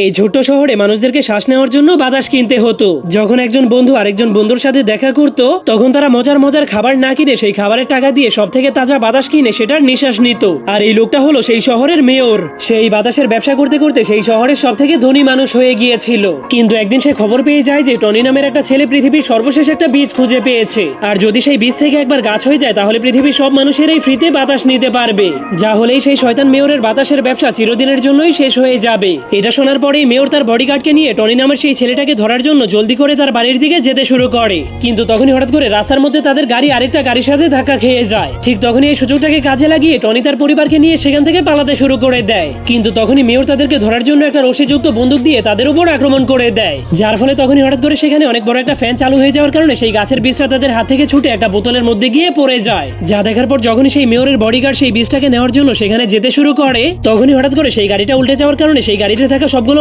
এই ছোট্ট শহরে মানুষদেরকে শ্বাস নেওয়ার জন্য বাতাস কিনতে হতো। যখন একজন বন্ধু আরেকজন বন্ধুর সাথে দেখা করত, তখন তারা মজার মজার খাবার না কিনে সেই খাবারের টাকা দিয়ে সব থেকে তাজা বাতাস কিনে সেটার নিঃশ্বাস নিত। আর এই লোকটা হলো সেই শহরের মেয়র। সেই বাতাসের ব্যবসা করতে করতে সেই শহরের সব থেকে ধনী মানুষ হয়ে গিয়েছিল। কিন্তু একদিন সে খবর পেয়ে যায় যে টনি নামের একটা ছেলে পৃথিবীর সর্বশেষ একটা বীজ খুঁজে পেয়েছে, আর যদি সেই বীজ থেকে একবার গাছ হয়ে যায় তাহলে পৃথিবীর সব মানুষেরাই ফ্রিতে বাতাস নিতে পারবে। যা হলেই সেই শয়তান মেয়রের বাতাসের ব্যবসা চিরদিনের জন্যই শেষ হয়ে যাবে। এটা শোনার পরেই মেয়র তার বডিগার্ডকে নিয়ে টনি নামের সেই ছেলেটাকে ধরার জন্য জলদি করে তার বাড়ির দিকে যেতে শুরু করে। কিন্তু তখনই হঠাৎ করে রাস্তার মধ্যে তাদের গাড়ি আরেকটা গাড়ির সাথে ধাক্কা খেয়ে যায়। ঠিক তখনই এই সুযোগটাকে কাজে লাগিয়ে টনি তার পরিবারকে নিয়ে সেখান থেকে পালাতে শুরু করে দেয়। কিন্তু তখনই মেয়র তাদেরকে ধরার জন্য একটা রশিযুক্ত বন্দুক দিয়ে তাদের উপর আক্রমণ করে দেয়। যার ফলে তখনই হঠাৎ করে সেখানে অনেক বড় একটা ফ্যান চালু হয়ে যাওয়ার কারণে সেই গাছের বীজটা তাদের হাত থেকে ছুটে একটা বোতলের মধ্যে গিয়ে পড়ে যায়। যা দেখার পর যখনই সেই মেয়রের বডিগার্ড সেই বীজটাকে নেওয়ার জন্য সেখানে যেতে শুরু করে, তখনই হঠাৎ করে সেই গাড়িটা উল্টে যাওয়ার কারণে সেই গাড়িতে থাকা সবগুলো